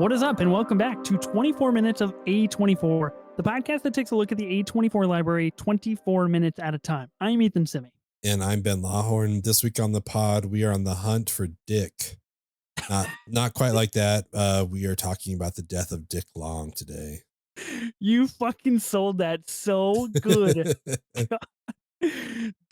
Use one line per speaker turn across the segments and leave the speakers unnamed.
What is up, and welcome back to 24 Minutes of A24, the podcast that takes a look at the A24 library 24 minutes at a time. I'm Ethan Simi.
And I'm Ben Lawhorn. This week on the pod, we are on the hunt for Dick. Not quite like that. We are talking about the death of Dick Long today.
You fucking sold that so good.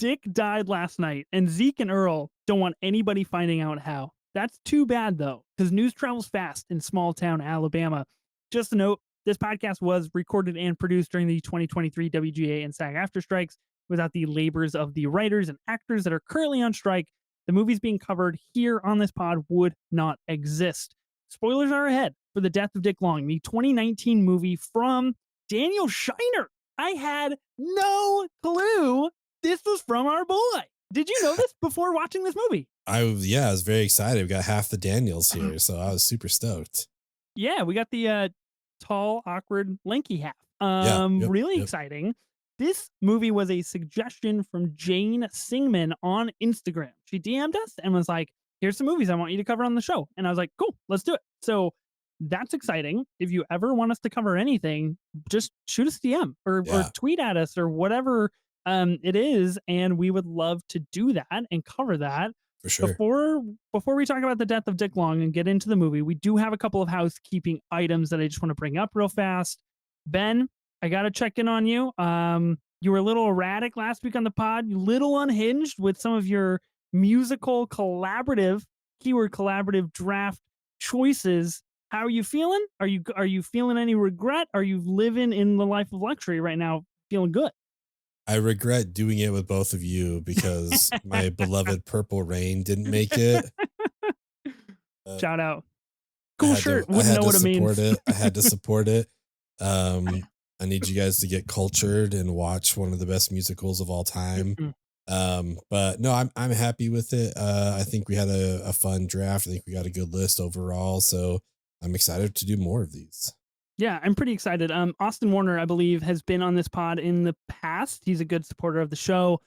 Dick died last night, and Zeke and Earl don't want anybody finding out how. That's too bad, though, because news travels fast in small town Alabama. Just a note, this podcast was recorded and produced during the 2023 WGA and SAG-AFTRA strikes. Without the labors of the writers and actors that are currently on strike, the movies being covered here on this pod would not exist. Spoilers are ahead for The Death of Dick Long, the 2019 movie from Daniel Scheinert. I had no clue this was from our boy. Did you know this before watching this movie?
I was very excited. We got half the Daniels here, so I was super stoked.
Yeah, we got the tall, awkward, lanky half. Really exciting. This movie was a suggestion from Jane Singman on Instagram. She DM'd us and was like, here's some movies I want you to cover on the show. And I was like, cool, let's do it. So that's exciting. If you ever want us to cover anything, just shoot us a DM or tweet at us or whatever it is. And we would love to do that and cover that.
For sure.
Before we talk about the death of Dick Long and get into the movie, we do have a couple of housekeeping items that I just want to bring up real fast. Ben, I got to check in on you. You were a little erratic last week on the pod, a little unhinged with some of your musical keyword collaborative draft choices. How are you feeling? Are you feeling any regret? Are you living in the life of luxury right now, feeling good?
I regret doing it with both of you because my beloved Purple Rain didn't make it.
Shout out. Cool shirt. Wouldn't know what it means.
I had to support it. I need you guys to get cultured and watch one of the best musicals of all time. But no, I'm happy with it. I think we had a fun draft. I think we got a good list overall. So I'm excited to do more of these.
Yeah, I'm pretty excited. Austin Warner, I believe, has been on this pod in the past. He's a good supporter of the show.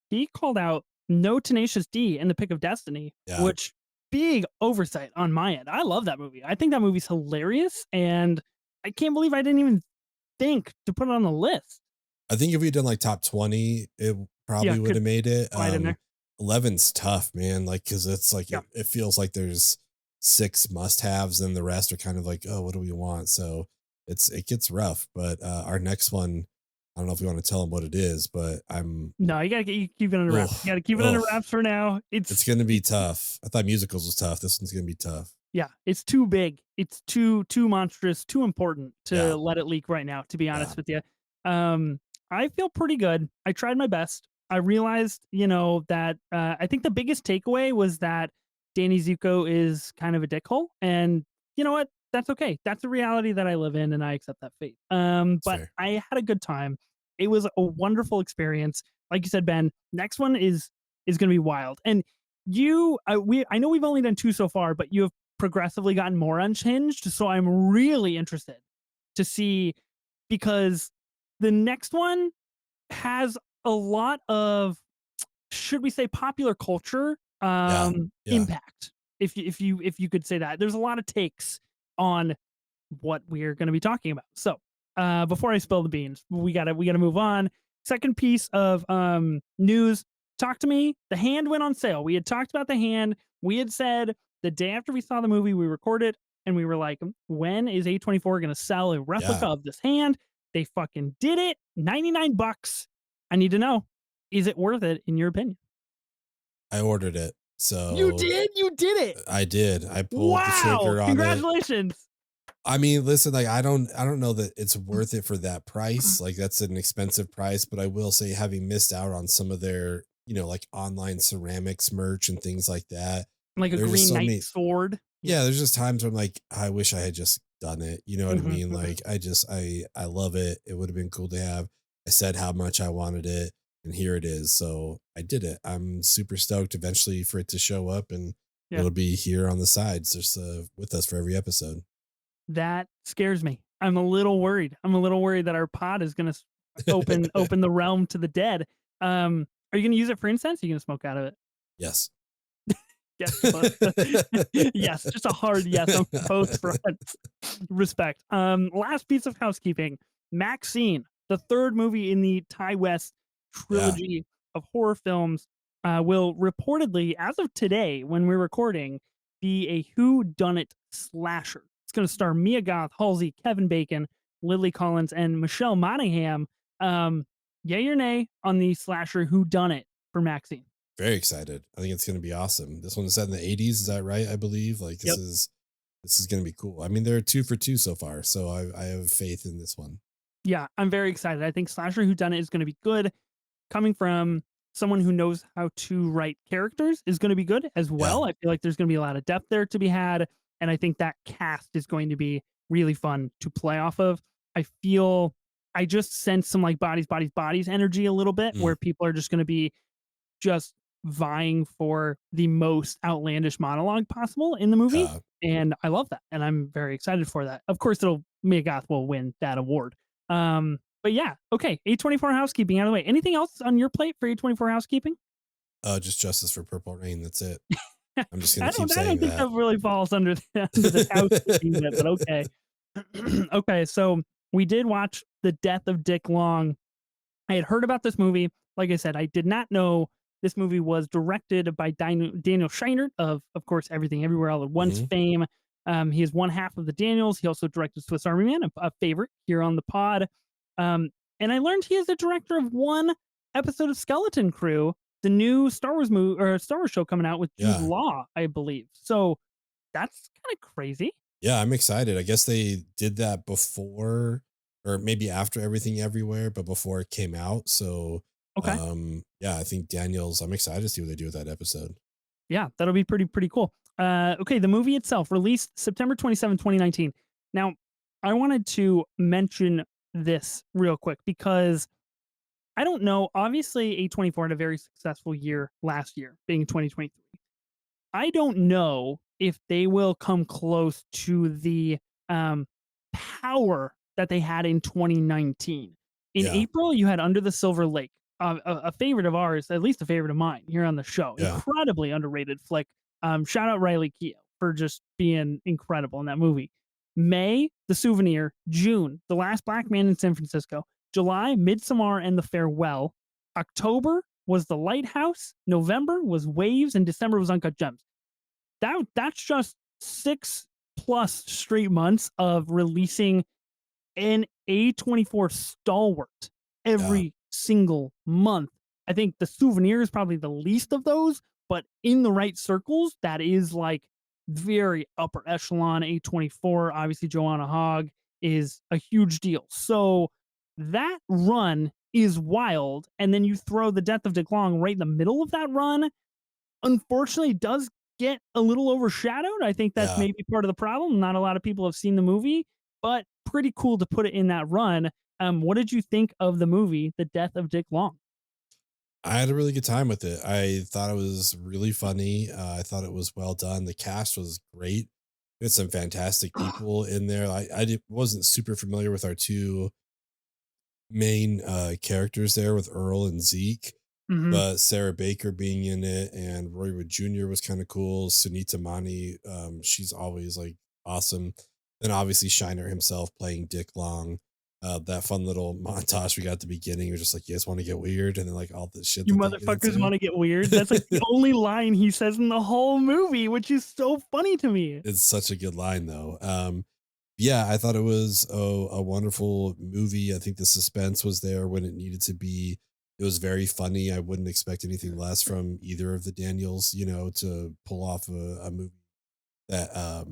He called out No Tenacious D in The Pick of Destiny, which big oversight on my end. I love that movie. I think that movie's hilarious, and I can't believe I didn't even think to put it on the list.
I think if we'd done like top 20, it probably would have made it.
Right in there.
11's tough, man. Like, cause it's like, it feels like there's 6 must-haves and the rest are kind of like, oh, what do we want? So it gets rough, but our next one, I don't know if you want to tell them what it is, but
no, you gotta keep it under wraps. You gotta keep it under wraps for now. It's
gonna be tough. I thought musicals was tough. This one's gonna be tough.
Yeah, it's too big. It's too monstrous, too important to let it leak right now, to be honest with you. I feel pretty good. I tried my best. I realized, that I think the biggest takeaway was that Danny Zuko is kind of a dickhole, and you know what? That's okay. That's a reality that I live in, and I accept that fate. But
Fair.
I had a good time. It was a wonderful experience. Like you said, Ben, next one is going to be wild. And I know we've only done 2 so far, but you have progressively gotten more unhinged. So I'm really interested to see, because the next one has a lot of, should we say, popular culture impact, if you could say that. There's a lot of takes on what we're going to be talking about. So before I spill the beans, we gotta move on. Second piece of news. Talk to me. The Hand went on sale. We had talked about The Hand. We had said the day after we saw the movie, we recorded and we were like, when is A24 going to sell a replica of this hand? They fucking did it. $99. I need to know, is it worth it in your opinion?
I ordered it. So
you did it.
I did. I pulled the trigger on
Congratulations.
I mean, listen, like I don't know that it's worth it for that price. Like that's an expensive price, but I will say, having missed out on some of their, like online ceramics merch and things like that,
like a Green Knight sword.
Yeah, there's just times where I'm like, I wish I had just done it. You know what I mean? Like I love it. It would have been cool to have. I said how much I wanted it, and here it is. So I did it. I'm super stoked eventually for it to show up, and it'll be here on the sides, just with us for every episode.
That scares me. I'm a little worried. That our pod is going to open the realm to the dead. Are you going to use it for incense? Or are you going to smoke out of it?
Yes.
Yes, but yes, just a hard yes on both fronts. Respect. Last piece of housekeeping. Maxine, the third movie in the Ty West
Yeah,
trilogy of horror films, will reportedly, as of today, when we're recording, be a who done it slasher. It's going to star Mia Goth, Halsey, Kevin Bacon, Lily Collins, and Michelle Monaghan. Um, yay or nay on the slasher who done it for Maxine?
very excited. I think it's going to be awesome. This one is set in the 80s. Is that right? I believe like
Yep.
this is going to be cool. I mean, they're two for two so far, so I have faith in this one.
Yeah, I'm very excited. I think slasher whodunit is going to be good. Coming from someone who knows how to write characters is going to be good as
Yeah.
well. I feel like there's going to be a lot of depth there to be had, and I think that cast is going to be really fun to play off of. I feel I just sense some like bodies energy a little bit
Mm,
where people are just going to be just vying for the most outlandish monologue possible in the movie.
yeah.
And I love that. And I'm very excited for that. Of course, it'll Mia Goth will win that award. But yeah, okay. A24 housekeeping out of the way. Anything else on your plate for A24 housekeeping?
Just Justice for Purple Rain. That's it. I'm just going to keep
I don't
saying
think
that.
that really falls under under the housekeeping bit, but okay. Okay, so we did watch The Death of Dick Long. I had heard about this movie. Like I said, I did not know this movie was directed by Daniel Scheinert of course, Everything Everywhere All at Once
Hmm.
fame. He is one half of the Daniels. He also directed Swiss Army Man, a favorite here on the pod. Um, and I learned he is the director of one episode of Skeleton Crew, the new Star Wars movie or Star Wars show coming out with Jude
Yeah.
Law, I believe. So that's kind of crazy.
Yeah, I'm excited. I guess they did that before or maybe after Everything Everywhere, but before it came out. So,
Okay.
yeah, I think Daniels, I'm excited to see what they do with that episode.
Yeah, that'll be pretty cool. Okay, the movie itself released September 27, 2019. Now, I wanted to mention this real quick because I don't know. Obviously, A24 had a very successful year last year, being 2023. I don't know if they will come close to the um, power that they had in 2019. In
Yeah.
April, you had Under the Silver Lake, a favorite of ours, at least a favorite of mine here on the show.
Yeah.
Incredibly underrated flick. Shout out Riley Keough for just being incredible in that movie. May, The Souvenir. June, The Last Black Man in San Francisco. July, Midsommar and The Farewell. October was The Lighthouse. November was Waves, and December was Uncut Gems. That's just 6 plus straight months of releasing an A24 stalwart
Yeah.
every single month. I think The Souvenir is probably the least of those, but in the right circles, that is like very upper echelon A24. Obviously, Joanna Hogg is a huge deal. So that run is wild. And then you throw The Death of Dick Long right in the middle of that run, unfortunately does get a little overshadowed. I think that's
Yeah.
maybe part of the problem. Not a lot of people have seen the movie, but pretty cool to put it in that run. What did you think of the movie, The Death of Dick Long?
I had a really good time with it. I thought it was really funny. I thought it was well done. The cast was great. We had some fantastic people in there. Wasn't super familiar with our two main characters there with Earl and Zeke,
Mhm.
but Sarah Baker being in it and Roy Wood Jr. was kind of cool. Sunita Mani, she's always like awesome. Then obviously Shiner himself playing Dick Long. That fun little montage we got at the beginning was just like, you guys want to get weird, and then like all the shit
You
that they get
motherfuckers
into.
wanna get weird? That's like the only line he says in the whole movie, which is so funny to me.
It's such a good line though. Yeah, I thought it was a wonderful movie. I think the suspense was there when it needed to be. It was very funny. I wouldn't expect anything less from either of the Daniels, to pull off a movie that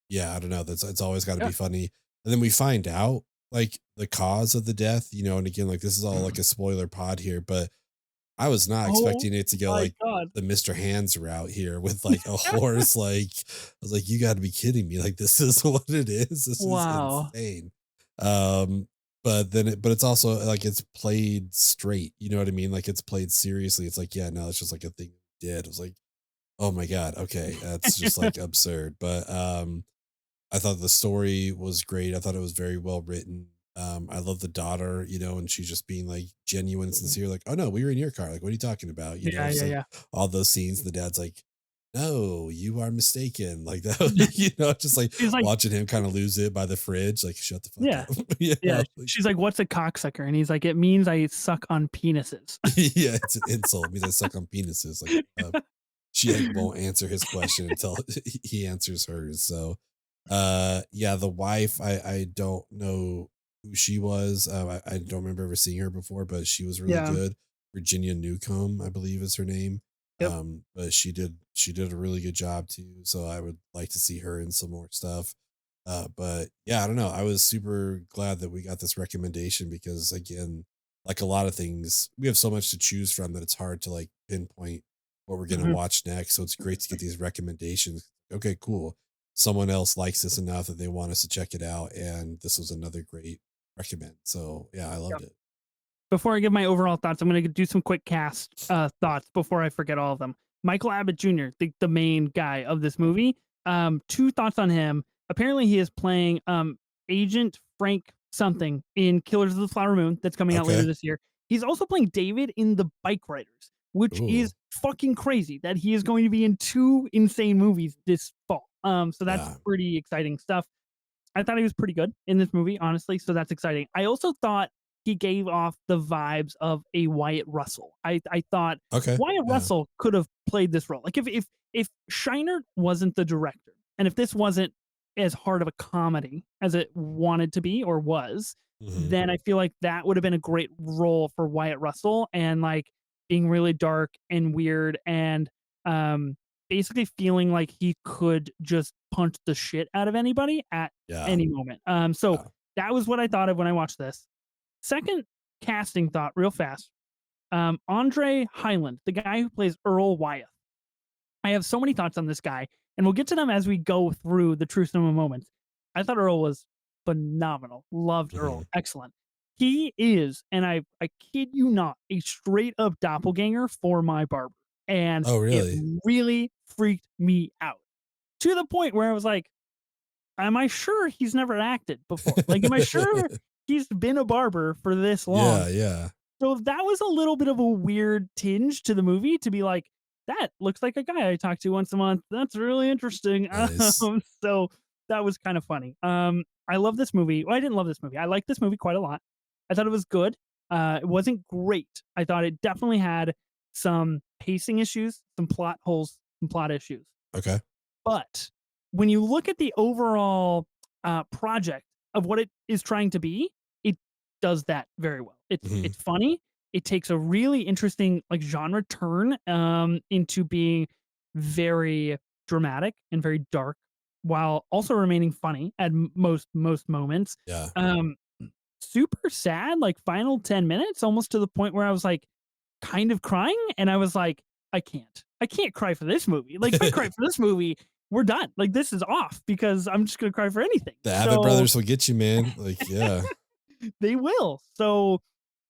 yeah, I don't know. That's it's always got to
Yeah.
be funny. And then we find out like the cause of the death, and again, like this is all like a spoiler pod here, but I was not
Oh
expecting it to go
my
like
god.
the Mr. Hands route here with like a horse. Like, I was like, you got to be kidding me. Like, this is what it is. This is
Wow.
insane. Um, but it's also like it's played straight. You know what I mean? Like, it's played seriously. It's like, yeah, no, it's just like a thing we did. I was like, oh my God. Okay. That's just like absurd. But, I thought the story was great. I thought it was very well written. I love the daughter, and she's just being like genuine and sincere, like, oh no, we were in your car. Like, what are you talking about?
Yeah,
Just
yeah,
like
yeah.
all those scenes. The dad's like, no, you are mistaken. Like that, just like
She's like,
watching him kind of lose it by the fridge. Like, shut the fuck
yeah,
up.
yeah.
Like,
She's like, "What's a cocksucker?" And he's like, "It means I suck on penises."
yeah, it's an insult. It means I suck on penises. Like, she like won't answer his question until he answers hers. So, yeah, the wife, I don't know who she was. I don't remember ever seeing her before, but she was really
Yeah.
good. Virginia Newcomb, I believe is her name.
Yep.
But she did a really good job too. So I would like to see her in some more stuff. But yeah, I don't know. I was super glad that we got this recommendation because again, like a lot of things, we have so much to choose from that it's hard to like pinpoint what we're gonna
Mhm.
watch next. So it's great to get these recommendations. Okay, cool. Someone else likes this enough that they want us to check it out, and this was another great recommend. So yeah, I loved
Yep.
it.
Before I give my overall thoughts, I'm gonna do some quick cast thoughts before I forget all of them. Michael Abbott Jr., the main guy of this movie. Two thoughts on him. Apparently, he is playing Agent Frank something in Killers of the Flower Moon that's coming out later
Okay.
this year. He's also playing David in The Bike Riders, which
Ooh,
is fucking crazy that he is going to be in two insane movies this fall. So that's
yeah.
pretty exciting stuff. I thought he was pretty good in this movie, honestly. So that's exciting. I also thought he gave off the vibes of a Wyatt Russell. I thought
Okay.
Wyatt
Yeah.
Russell could have played this role. Like if Shiner wasn't the director, and if this wasn't as hard of a comedy as it wanted to be or was,
Hmm.
then I feel like that would have been a great role for Wyatt Russell and like being really dark and weird and um basically feeling like he could just punch the shit out of anybody at
Yeah.
any moment. So
Yeah.
that was what I thought of when I watched this. Second casting thought, real fast. Andre Hyland, the guy who plays Earl Wyeth. I have so many thoughts on this guy, and we'll get to them as we go through the True Cinema moments. I thought Earl was phenomenal. Loved Earl.
Hmm.
Excellent. He is, and I kid you not, a straight up doppelganger for my barber. And
Oh,
it
really?
really freaked me out to the point where I was like, am I sure he's never acted before? Like, am I sure he's been a barber for this long?
Yeah. Yeah.
So that was a little bit of a weird tinge to the movie to be like, that looks like a guy I talk to once a month. That's really interesting.
Nice.
So that was kind of funny. I love this movie. Well, I didn't love this movie. I liked this movie quite a lot. I thought it was good. It wasn't great. I thought it definitely had some pacing issues, some plot holes, some plot issues.
Okay.
But when you look at the overall project of what it is trying to be, it does that very well.
Hmm.
It's funny. It takes a really interesting like genre turn into being very dramatic and very dark, while also remaining funny at most moments.
Yeah.
Um, Super sad, like final 10 minutes, almost to the point where I was like kind of crying, and I was like, I can't cry for this movie. Like, if I cry for this movie, we're done. Like, this is off because I'm just gonna cry for anything.
The Avid
So
brothers will get you, man. Like, yeah.
they will. So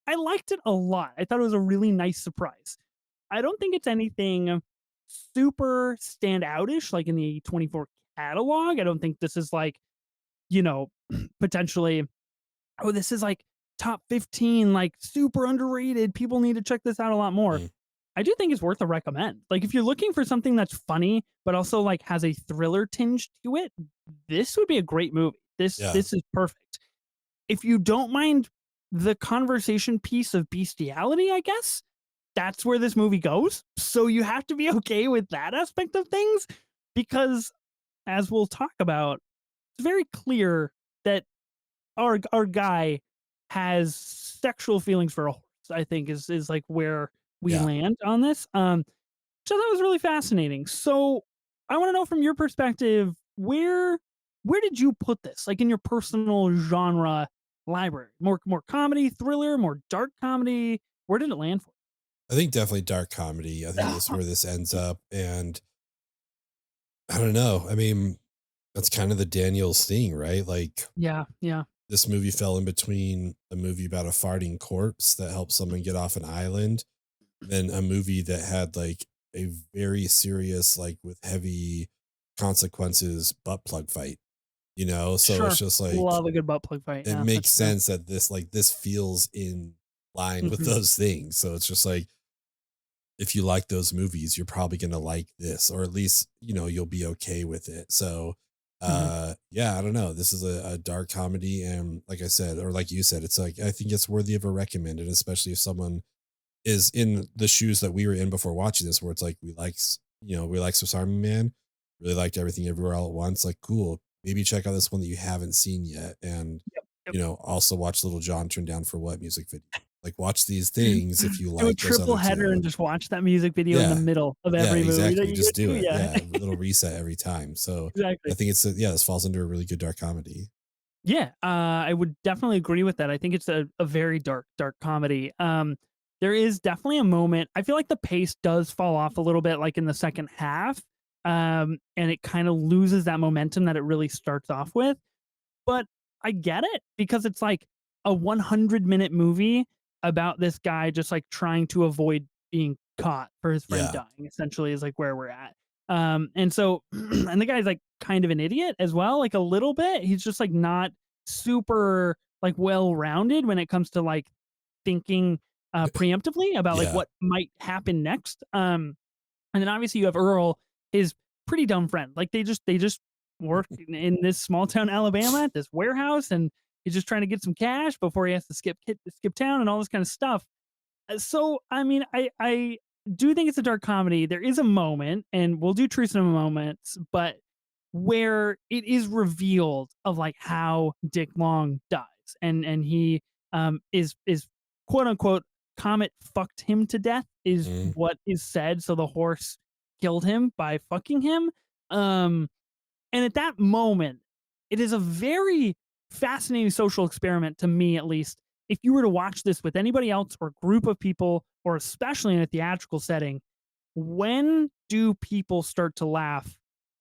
I liked it a lot. I thought it was a really nice surprise. I don't think it's anything super standoutish like in the 24 catalog. I don't think this is like, you know, potentially, oh, this is like top 15, like super underrated. People need to check this out a lot more.
Mm,
I do think it's worth a recommend. Like if you're looking for something that's funny but also like has a thriller tinge to it, this would be a great movie.
yeah.
This is perfect. If you don't mind the conversation piece of bestiality, I guess, that's where this movie goes. So you have to be okay with that aspect of things because as we'll talk about, it's very clear that our guy has sexual feelings for a horse, I think is like where we
Yeah.
land on this. So that was really fascinating. So I want to know from your perspective, where did you put this? Like in your personal genre library? More comedy, thriller, more dark comedy? Where did it land for
I think definitely dark comedy. I think
you?
this is where this ends up. And I don't know. I mean, that's kind of the Daniels thing, right? Like
Yeah, yeah.
this movie fell in between a movie about a farting corpse that helped someone get off an island, then a movie that had like a very serious, like with heavy consequences butt plug fight, So it's
Sure.
just like
Love a good butt plug fight.
it
Yeah,
makes
that's true.
sense that this feels in line with
Mhm.
those things. So it's just like if you like those movies, you're probably gonna like this, or at least, you'll be okay with it. So
Mhm.
yeah, I don't know. This is a dark comedy, and like I said, or like you said, it's like I think it's worthy of a recommend, and especially if someone is in the shoes that we were in before watching this, where it's like we like Swiss Army Man, really liked Everything Everywhere All at Once. Like, cool. Maybe check out this one that you haven't seen yet, and
Yep, yep.
also watch Little John Turn Down for What music video. Like, watch these things if you
Do a
like those
triple
other
header and
two.
just watch that music video in the
Yeah,
middle of
yeah,
every movie that
exactly.
you
Just
get
do
to,
it.
yeah.
Yeah, a little reset every time. So I
Exactly.
think this falls under a really good dark comedy.
Yeah, I would definitely agree with that. I think it's a very dark, dark comedy. There is definitely a moment. I feel like the pace does fall off a little bit, like in the second half, and it kind of loses that momentum that it really starts off with. But I get it because it's like a 100-minute movie about this guy just like trying to avoid being caught for his friend
Yeah.
dying, essentially, is like where we're at. And so, and the guy's like kind of an idiot as well, like a little bit. He's just like not super like well rounded when it comes to like thinking preemptively about like
Yeah.
what might happen next. And then obviously you have Earl, his pretty dumb friend. Like they just work in this small town Alabama at this warehouse, and he's just trying to get some cash before he has to skip town and all this kind of stuff. So I mean, I do think it's a dark comedy. There is a moment, and we'll do truth in a moment, but where it is revealed of like how Dick Long dies, and he is quote unquote Comet fucked him to death is
Mhm.
what is said. So the horse killed him by fucking him. Um, and at that moment, it is a very fascinating social experiment to me, at least. If you were to watch this with anybody else or group of people, or especially in a theatrical setting, when do people start to laugh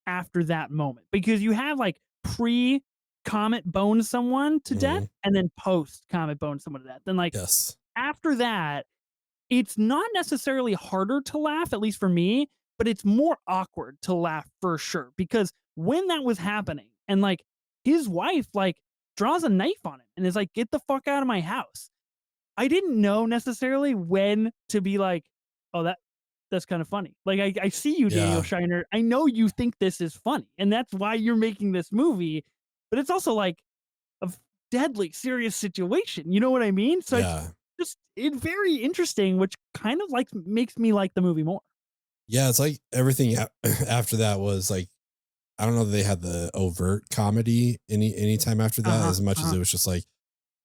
after that moment? Because you have like pre Comet bone someone to death
Mhm.
and then post Comet bone someone to death. Then like
Yes.
after that, it's not necessarily harder to laugh, at least for me, but it's more awkward to laugh for sure. Because when that was happening, and like his wife like draws a knife on him and is like, "Get the fuck out of my house." I didn't know necessarily when to be like, "Oh, that's kind of funny." Like I see you, Daniel
Yeah.
Shiner. I know you think this is funny, and that's why you're making this movie. But it's also like a deadly serious situation. You know what I mean? So
Yeah.
it's very interesting, which kind of like makes me like the movie more.
Yeah, it's like everything after that was like, I don't know that they had the overt comedy any time after
Uh
that,
huh.
as much
Uh
as
huh.
it was just like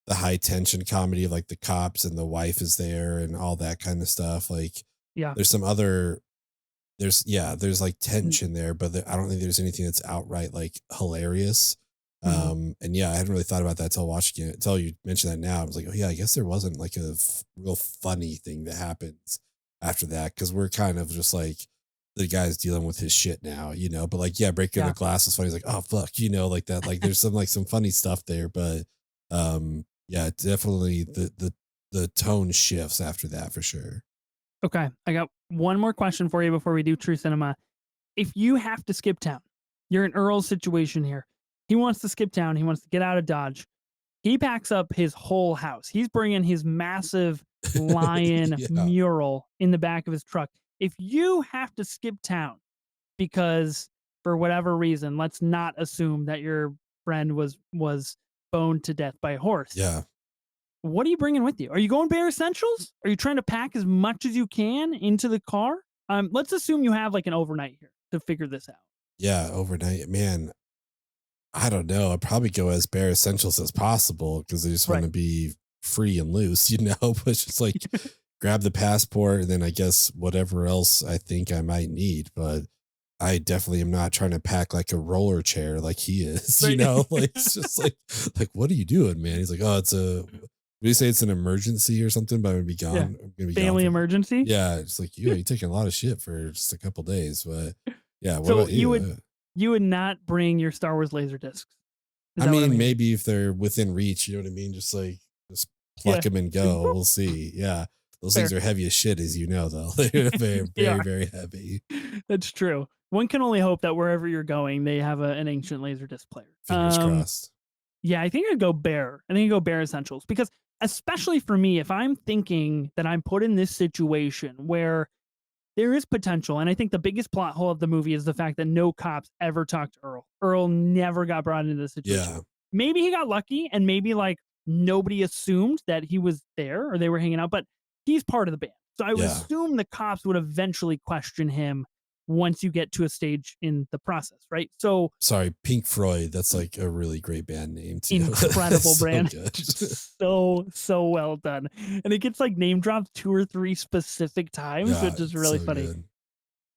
the high tension comedy of like the cops and the wife is there and all that kind of stuff. Like,
Yeah.
there's some other there's like
Mm.
tension there, but I don't think there's anything that's outright like hilarious.
Mhm.
And yeah, I hadn't really thought about that till watching it. Until you mentioned that now, I was like, oh yeah, I guess there wasn't like a real funny thing that happens after that, because we're kind of just like the guy's dealing with his shit now, But like, yeah, breaking the
Yeah.
glass is funny. He's like, oh fuck, like that. Like, there's some funny stuff there, but yeah, definitely the tone shifts after that for sure.
Okay. I got one more question for you before we do True Cinema. If you have to skip town, you're in Earl's situation here. He wants to skip town. He wants to get out of Dodge. He packs up his whole house. He's bringing his massive lion
Yeah.
mural in the back of his truck. If you have to skip town because for whatever reason, let's not assume that your friend was boned to death by a horse.
Yeah.
What are you bringing with you? Are you going bare essentials? Are you trying to pack as much as you can into the car? Let's assume you have like an overnight here to figure this out.
Yeah, overnight. Man, I don't know. I'd probably go as bare essentials as possible because I just want
Right.
to be free and loose, but it's just like grab the passport and then I guess whatever else I think I might need. But I definitely am not trying to pack like a roller chair like he is,
Right.
Like, it's just like, what are you doing, man? He's like, oh, do you say it's an emergency or something? But I'm gonna be
Yeah.
gone. I'm gonna be gone
Family
for,
emergency.
yeah. It's like, you're taking a lot of shit for just a couple days. But yeah, what
So
about you?
you would not bring your Star Wars laser discs. Is
I
that what I'm
mean,
hearing?
maybe if they're within reach, you know what I mean? Just pluck
Yeah.
them and
Like,
go.
whoop,
We'll see. Yeah. Those things
fair.
are heavy as shit, as you know, though. They're very,
They
very,
are.
very heavy.
That's true. One can only hope that wherever you're going, they have an ancient laser disc player.
Fingers crossed.
Yeah, I think I'd go bare. I think I'd go bare essentials because especially for me, if I'm thinking that I'm put in this situation where there is potential, and I think the biggest plot hole of the movie is the fact that no cops ever talked to Earl. Earl never got brought into the situation.
Yeah.
Maybe he got lucky, and maybe like nobody assumed that he was there or they were hanging out, but he's part of the band. So I would
Yeah.
assume the cops would eventually question him once you get to a stage in the process, right? So
Sorry, Pink Floyd, that's, like, a really great band name too.
incredible
So
brand.
good.
So well done. And it gets like name dropped 2 or 3 specific times,
Yeah,
which is
it's
really
so
funny.
good.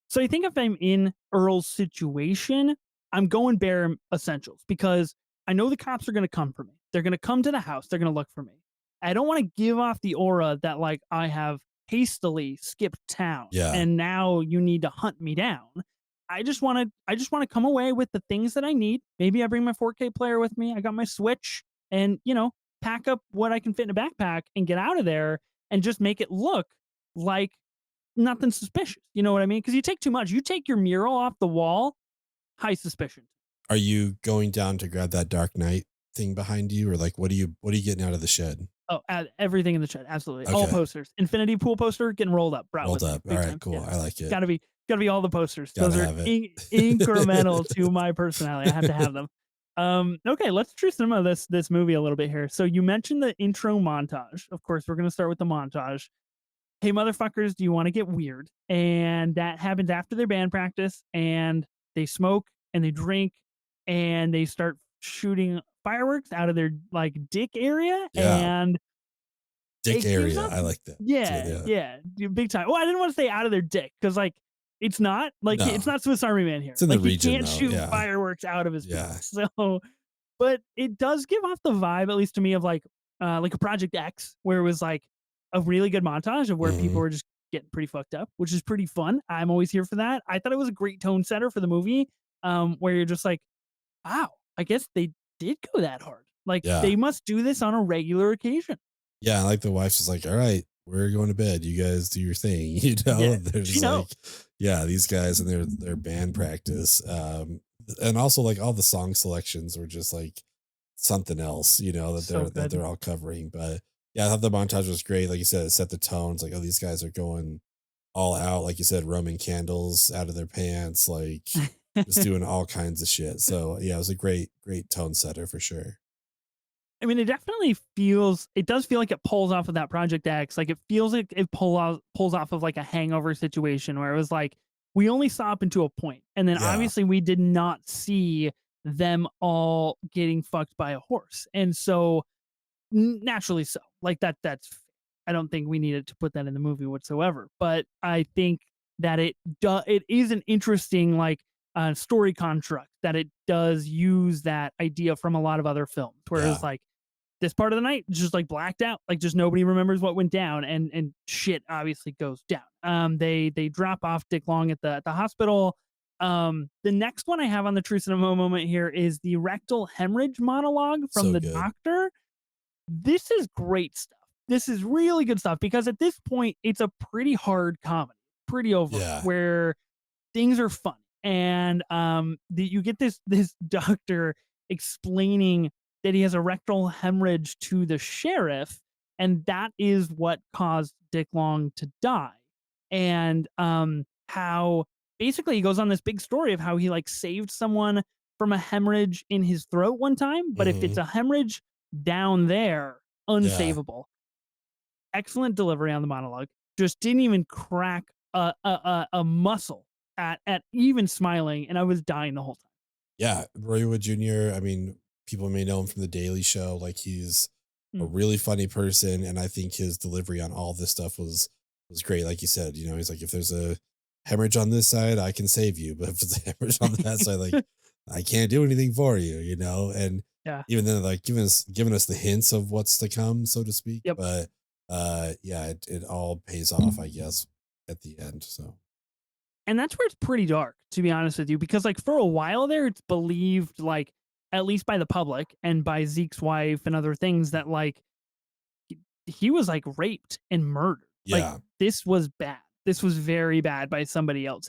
So I think if I'm in Earl's situation, I'm going bare essentials because I know the cops are going to come for me. They're going to come to the house. They're going to look for me. I don't want to give off the aura that like I have hastily skipped town
Yeah.
and now you need to hunt me down. I just want to come away with the things that I need. Maybe I bring my 4K player with me. I got my Switch and, pack up what I can fit in a backpack and get out of there and just make it look like nothing suspicious. You know what I mean? Because you take too much. You take your mural off the wall, high suspicion.
Are you going down to grab that Dark Knight thing behind you, or, like, what are you getting out of the shed?
Oh, everything in the chat, absolutely. All
Okay,
posters. Infinity Pool poster getting rolled up, brought
rolled
with me,
up.
big
Alright,
time.
cool.
Yeah,
I like it.
gotta be all the posters.
Gotta
Those are
have it.
incremental to my personality. I have to have them. Okay, let's true cinema this movie a little bit here. So you mentioned the intro montage. Of course, we're gonna start with the montage. Hey motherfuckers, do you want to get weird? And that happens after their band practice, and they smoke and they drink and they start shooting fireworks out of their like dick area,
Yeah,
and
dick
it gives
area,
off
I like that. It's good,
yeah,
yeah.
yeah, big time. Well, I didn't want to say out of their dick because like it's
No,
not Swiss Army Man here.
it's in the
Like he
region
can't
though,
shoot
yeah,
fireworks out of his
yeah,
penis. So but it does give off the vibe, at least to me, of like a Project X, where it was like a really good montage of where people
mhm,
were just getting pretty fucked up, which is pretty fun. I'm always here for that. I thought it was a great tone setter for the movie, where you're just like, wow, I guess they did go that hard. Like
yeah.
they must do this on a regular occasion.
Yeah, like, the wife's just like, "Alright, we're going to bed. You guys do your thing," you know?
Yeah,
They're
she
just
knows.
like, yeah, these guys and their band practice, and also, like, all the song selections were just, like, something else, that
So good.
they're all covering, but, yeah, I thought the montage was great, like you said, it set the tones, like, "Oh, these guys are going all out," like you said, Roman candles out of their pants, like, just doing all kinds of shit, so, yeah, it was a great tone setter for sure.
I mean, it does feel like it pulls off of that Project X. Like it feels like it pulls off of like a hangover situation where it was like we only saw up into a point, and then
Yeah,
obviously we did not see them all getting fucked by a horse. And so naturally so. Like that's I don't think we needed to put that in the movie whatsoever. But I think that it is an interesting like story construct that it does use that idea from a lot of other films where it's
yeah,
like this part of the night just like blacked out, like just nobody remembers what went down, and shit obviously goes down. They drop off Dick Long at the hospital. The next one I have on the true cinema moment here is the rectal hemorrhage monologue from
so
the
good.
doctor. This is great stuff. This is really good stuff because at this point it's a pretty hard comedy, pretty overt,
Yeah,
where things are fun. And you get this doctor explaining that he has a rectal hemorrhage to the sheriff, and that is what caused Dick Long to die. And how basically he goes on this big story of how he like saved someone from a hemorrhage in his throat one time, but if it's
mhm,
a hemorrhage down there,
yeah.
unsavable. Excellent delivery on the monologue. Just didn't even crack a muscle at even smiling, and I was dying the whole time.
Yeah, Roy Wood Jr., I mean, people may know him from The Daily Show, like, he's a
Mm.
really funny person, and I think his delivery on all this stuff was great, like you said, he's like, "If there's a hemorrhage on this side, I can save you, but if it's a hemorrhage on that side, like, I can't do anything for you," and
Yeah.
even then, like, giving us the hints of what's to come, so to speak,
Yep.
but, yeah, it all pays off, I guess, at the end, so
And that's where it's pretty dark, to be honest with you, because like for a while there, it's believed like at least by the public and by Zeke's wife and other things that like he was like raped and murdered. Like
yeah.
this was bad. This was very bad by somebody else.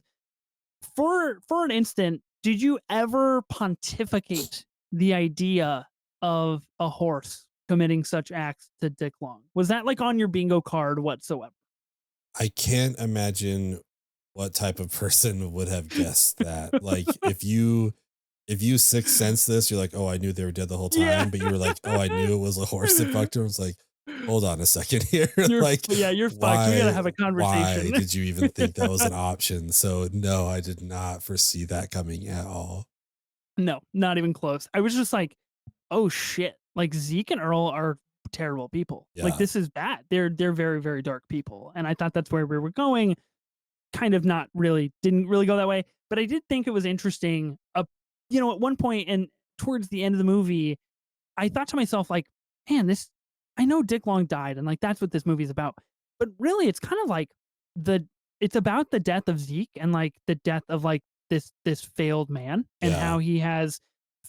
For an instant, did you ever pontificate the idea of a horse committing such acts to Dick Long? Was that like on your bingo card whatsoever?
I can't imagine what type of person would have guessed that. Like if you sixth sense this, you're like, oh, I knew they were dead the whole
Yeah.
time, but you were like, oh, I knew it was a horse that fucked her. I was like, hold on a second here. Like,
Yeah, you're fucked. We gotta have a
why
conversation.
did you even think that was an option? So no, I did not foresee that coming at all.
No, not even close. I was just like, "Oh shit." Like Zeke and Earl are terrible people. Like
Yeah.
this is bad. They're very, very dark people. And I thought that's where we were going. Kind of not really didn't really go that way. But I did think it was interesting. At one point and towards the end of the movie, I thought to myself, like, man, this I know Dick Long died, and like that's what this movie is about. But really, it's kind of like the it's about the death of Zeke and like the death of like this failed man and
Yeah.
how he has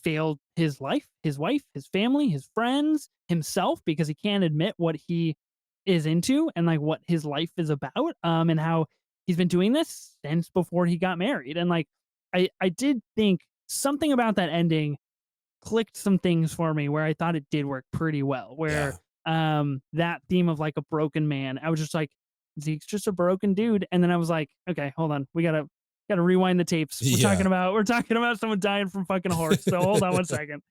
failed his life, his wife, his family, his friends, himself, because he can't admit what he is into and like what his life is about. And how he's been doing this since before he got married. And like I did think something about that ending clicked some things for me where I thought it did work pretty well. Where
Yeah.
that theme of like a broken man, I was just like, Zeke's just a broken dude. And then I was like, okay, hold on. We gotta rewind the tapes.
Yeah.
We're talking about someone dying from fucking a horse. So hold on one second.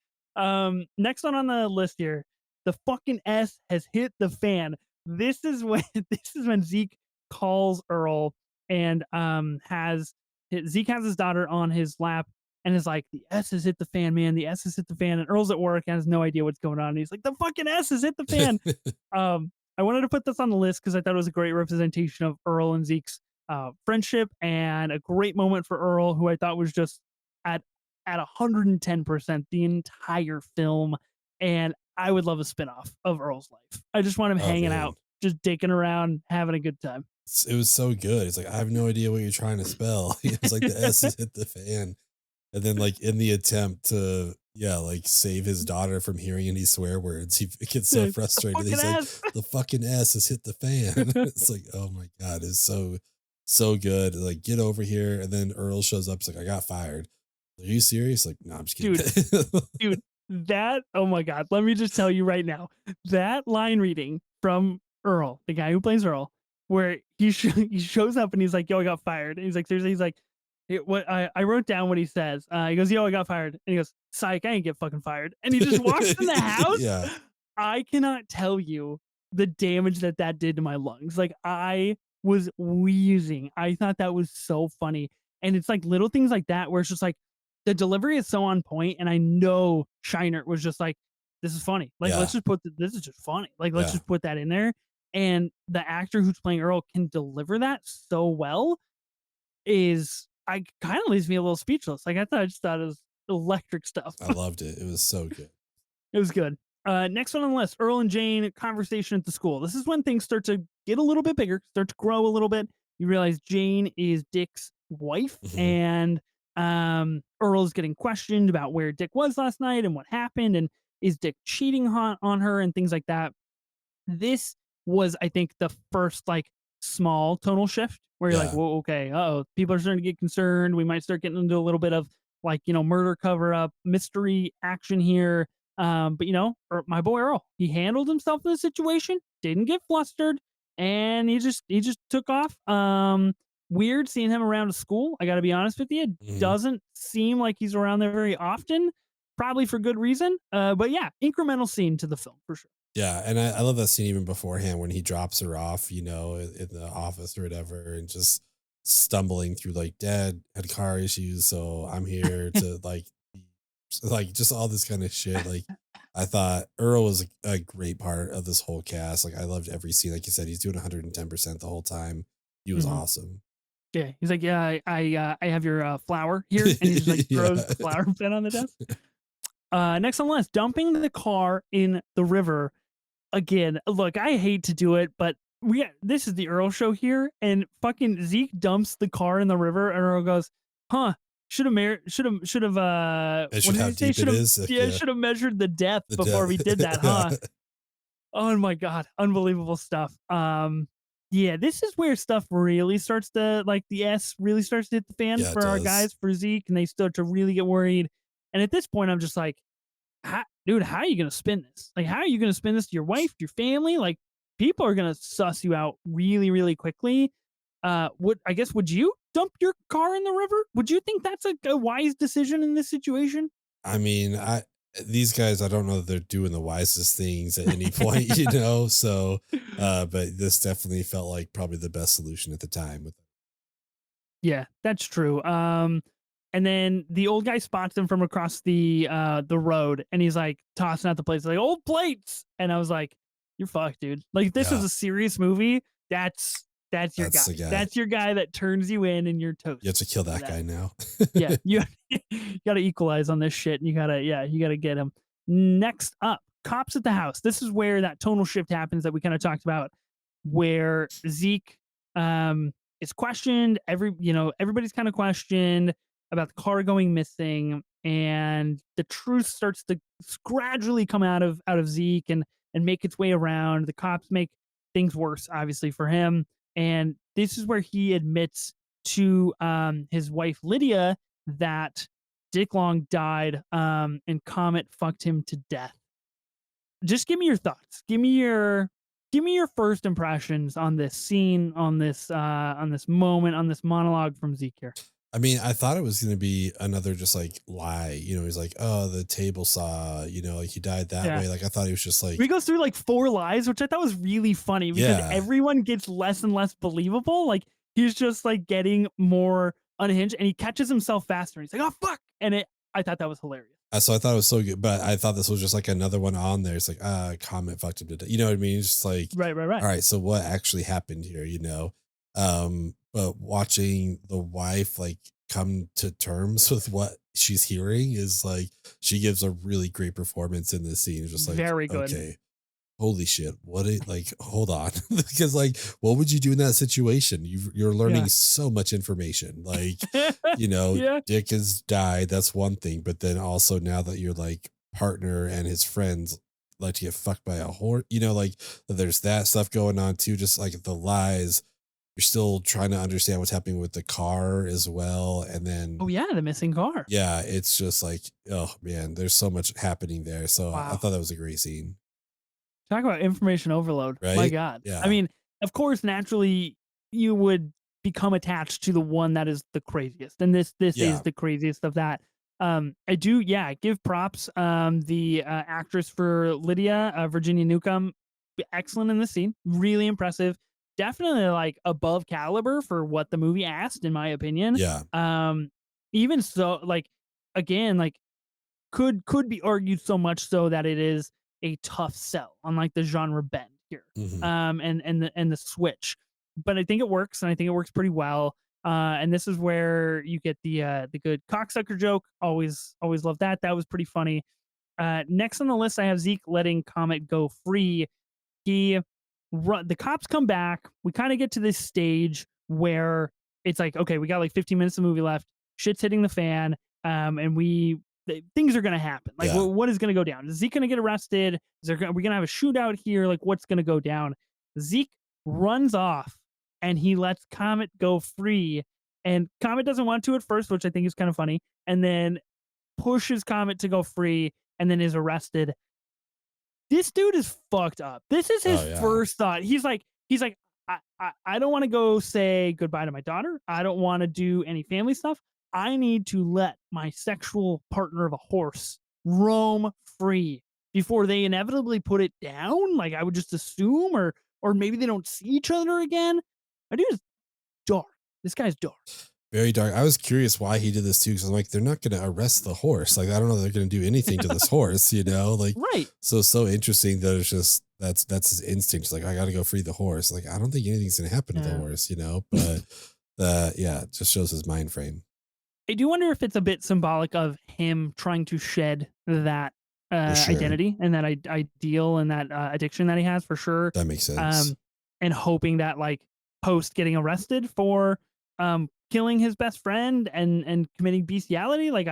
Next one on the list here. The fucking S has hit the fan. This is when this is when Zeke calls Earl and Zeke has his daughter on his lap and is like, the S has hit the fan, man. The S has hit the fan. And Earl's at work and has no idea what's going on. And he's like, the fucking S has hit the fan. I wanted to put this on the list because I thought it was a great representation of Earl and Zeke's friendship and a great moment for Earl, who I thought was just at 110% the entire film. And I would love a spinoff of Earl's life. I just want him
Oh
hanging
man.
out, just dicking around, having a good time.
It was so good. It's like, I have no idea what you're trying to spell. It's like the S has hit the fan. And then like in the attempt to, yeah, like save his daughter from hearing any swear words, he gets so
The
frustrated.
fucking
He's like,
ass.
the fucking S has hit the fan. It's like, oh my God, it's so good. Like, get over here. And then Earl shows up. He's like, I got fired. Are you serious? Like, no, I'm just
Dude,
kidding.
dude, that oh my god, let me just tell you right now, that line reading from Earl, the guy who plays Earl, where he shows up and he's like, "Yo, I got fired." And he's like, "Seriously?" He's like, "What?" I wrote down what he says. He goes, "Yo, I got fired," and he goes, "Psych, I ain't get fucking fired." And he just walks in the house.
Yeah.
I cannot tell you the damage that that did to my lungs. Like I was wheezing. I thought that was so funny, and it's like little things like that where it's just like the delivery is so on point, and I know Shiner was just like, "This is funny. Like, let's
Yeah.
just this is just funny. Like, let's
Yeah.
just put that in there." And the actor who's playing Earl can deliver that so well. Is I kind of leaves me a little speechless. Like I just thought it was electric stuff.
I loved it. It was so good.
It was good. Next one on the list, Earl and Jane conversation at the school. This is when things start to get a little bit bigger, start to grow a little bit. You realize Jane is Dick's wife,
Mhm.
and Earl is getting questioned about where Dick was last night and what happened, and is Dick cheating on her and things like that. This was, I think, the first like small tonal shift where you're like,
Yeah.
whoa, okay, oh, people are starting to get concerned. We might start getting into a little bit of like, murder cover up, mystery action here. But my boy Earl, he handled himself in the situation, didn't get flustered, and he just took off. Weird seeing him around a school. I got to be honest with you, it
Mhm.
doesn't seem like he's around there very often. Probably for good reason. But yeah, incremental scene to the film for sure.
Yeah, and I love that scene even beforehand when he drops her off, in the office or whatever, and just stumbling through like dad had car issues, so I'm here to like just all this kind of shit. Like I thought Earl was a great part of this whole cast. Like I loved every scene. Like you said, he's doing 110% the whole time. He was
Mhm.
awesome.
Yeah, he's like, "Yeah, I have your, flower here," and he just, like, throws
Yeah.
the flower pen on the desk. Next on the list, dumping the car in the river. Again, look, I hate to do it, but this is the Earl show here, and fucking Zeke dumps the car in the river, and Earl goes, "Huh, should've, what
Measured
did
how
he say?
deep it is. Like, yeah.
Should've measured the depth
The
before we did that, huh?"
death.
Oh my god, unbelievable stuff. Yeah, this is where stuff really starts to like the S really starts to hit the fan
Yeah, it
for our
does.
guys for Zeke, and they start to really get worried. And at this point, I'm just like, dude, how are you gonna spin this? Like, how are you gonna spin this to your wife, your family? Like, people are gonna suss you out really, really quickly. would you dump your car in the river? Would you think that's a wise decision in this situation?
I mean, I these guys, I don't know that they're doing the wisest things at any point, So, but this definitely felt like probably the best solution at the time. With
Yeah, that's true. And then the old guy spots him from across the road, and he's like tossing out the plates, like old plates. And I was like, "You're fucked, dude. Like this
yeah,
is a serious movie. That's your
that's
guy.
the guy.
That's your guy that turns you in, and you're
You have to
toast
kill
for
that
that.
guy now.
Yeah, you you gotta equalize on this shit, and you gotta get him. Next up, cops at the house. This is where that tonal shift happens that we kind of talked about, where Zeke is questioned. Everybody's kind of questioned about the car going missing, and the truth starts to gradually come out of Zeke and make its way around. The cops make things worse, obviously, for him, and this is where he admits to his wife Lydia that Dick Long died, and Comet fucked him to death. Just give me your thoughts. Give me your first impressions on this scene, on this moment, on this monologue from Zeke here.
I mean, I thought it was going to be another just like lie. He's like, oh, the table saw, like he died that
Yeah.
way. Like I thought he was just like,
He goes through like four lies, which I thought was really funny because
yeah.
everyone gets less and less believable. Like he's just like getting more unhinged, and he catches himself faster. And he's like, "Oh fuck!" I thought that was hilarious.
So I thought it was so good, but I thought this was just like another one on there. It's like, comment fucked him to death. You know what I mean? It's just like,
Right, right, right.
all right, so what actually happened here? But watching the wife like come to terms with what she's hearing is like she gives a really great performance in this scene. It's just like,
Very good.
okay, holy shit, hold on. Because like what would you do in that situation? You're learning
Yeah.
so much information. Like,
Yeah.
Dick has died, that's one thing, but then also now that your like partner and his friends like to get fucked by a horse, like there's that stuff going on too, just like the lies. You're still trying to understand what's happening with the car as well. And then
Oh yeah, the missing car.
yeah, it's just like, oh man, there's so much happening there. So I
Wow.
thought that was a great scene.
Talk about information overload. My
Right?
God. I
Yeah.
mean, of course, naturally, you would become attached to the one that is the craziest, and this is
Yeah.
the craziest of that. I do, yeah, give props. The actress for Lydia, Virginia Newcomb, excellent in this scene. Really impressive. Definitely like above caliber for what the movie asked, in my opinion.
Yeah.
Um, even so, like again, like could be argued so much so that it is a tough sell on like the genre bend here.
Hmm.
And the switch. But I think it works, and I think it works pretty well. And this is where you get the good cocksucker joke. Always love that. That was pretty funny. Next on the list, I have Zeke letting Comet go free. He the cops come back. We kind of get to this stage where it's like, okay, we got like 15 minutes of movie left. Shit's hitting the fan. And things are going to happen. Like,
Yeah.
what is going to go down? Is Zeke going to get arrested? Are we going to have a shootout here? Like, what's going to go down? Zeke runs off, and he lets Comet go free. And Comet doesn't want to at first, which I think is kind of funny. And then pushes Comet to go free, and then is arrested. This dude is fucked up. This is his
Oh yeah.
first thought. He's like, I don't want to go say goodbye to my daughter. I don't want to do any family stuff. I need to let my sexual partner of a horse roam free before they inevitably put it down. Like I would just assume, or maybe they don't see each other again. My dude is dark. This guy's dark.
Very dark. I was curious why he did this too, because I'm like, they're not going to arrest the horse. Like, I don't know if they're going to do anything to this horse. Like,
Right.
so interesting that it's just that's his instinct. It's like, I got to go free the horse. Like, I don't think anything's going to happen to the
Yeah.
horse. But yeah, it just shows his mind frame
I do wonder if it's a bit symbolic of him trying to shed that
for sure.
identity and that ideal and that addiction that he has for sure.
That makes sense.
Um, and hoping that like post getting arrested for killing his best friend and committing bestiality, like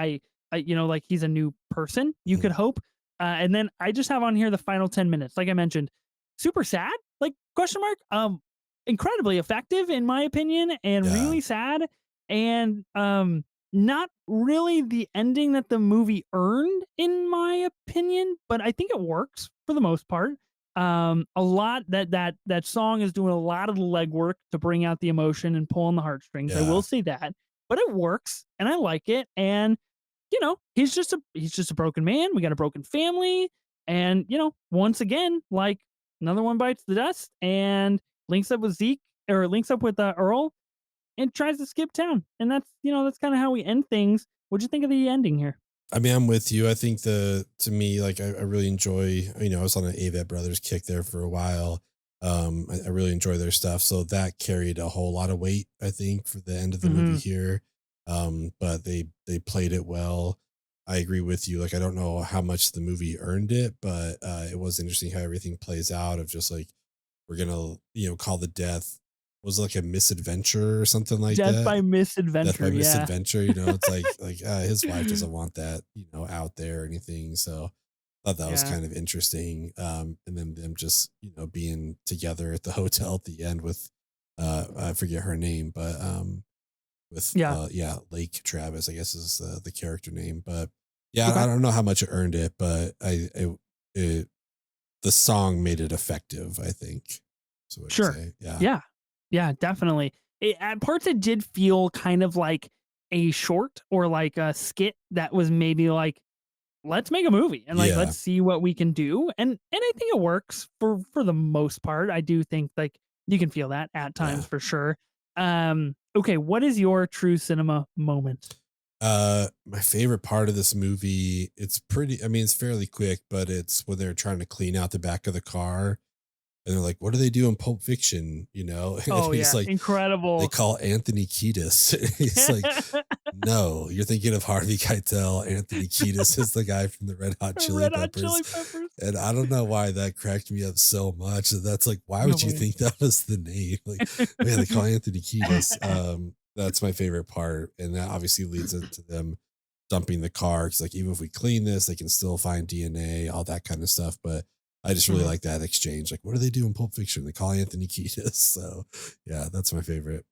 like he's a new person. You
Mhm.
could hope. And then I just have on here the final 10 minutes, like I mentioned, super sad. Like question mark. Incredibly effective in my opinion, and
Yeah.
really sad. And not really the ending that the movie earned, in my opinion, but I think it works for the most part. A lot that song is doing a lot of the legwork to bring out the emotion and pulling the heartstrings. I will
Yeah.
say that, but it works, and I like it. And he's just a broken man. We got a broken family, and once again, like another one bites the dust and links up with Zeke or links up with Earl and tries to skip town. And that's kind of how we end things. What'd you think of the ending here?
I mean, I'm with you. I think to me, like I really enjoy, I was on an Avett Brothers kick there for a while. I really enjoy their stuff. So that carried a whole lot of weight, I think, for the end of the movie
Hmm.
here. But they played it well. I agree with you. Like I don't know how much the movie earned it, but it was interesting how everything plays out of just like we're gonna, call the death was it like a misadventure or something like
Death
that.
by
Death by
misadventure. Yeah.
misadventure, it's like his wife doesn't want that, out there or anything. So I thought that was
Yeah.
kind of interesting. And then them just, being together at the hotel at the end with I forget her name, but with
Yeah.
yeah, Lake Travis, I guess is the character name. But yeah,
Okay.
I don't know how much it earned it, but it the song made it effective, I think. So what I'd
Sure.
say. Yeah.
Yeah. Yeah, definitely. At parts, it did feel kind of like a short or like a skit that was maybe like, let's make a movie and like
Yeah.
let's see what we can do. And I think it works for the most part. I do think like you can feel that at times
Yeah.
for sure. Okay, what is your true cinema moment?
My favorite part of this movie, it's pretty, I mean, it's fairly quick, but it's when they're trying to clean out the back of the car and they're like, what do they do in Pulp Fiction? And
Oh
he's
yeah,
like, they
incredible.
call Anthony Kiedis. He's like, no, you're thinking of Harvey Keitel. Anthony Kiedis is the guy from the Red Hot Chili
Red Hot
Peppers.
Chili Peppers.
And I don't know why that cracked me up so much. That's like, why would you
Nobody.
think that was the name? Like, man, they call Anthony Kiedis. That's my favorite part. And that obviously leads into them dumping the car. Cause like, even if we clean this, they can still find DNA, all that kind of stuff. But I just really
Mhm.
like that exchange. Like, what do they do in Pulp Fiction? They call Anthony Kiedis. So yeah, that's my favorite.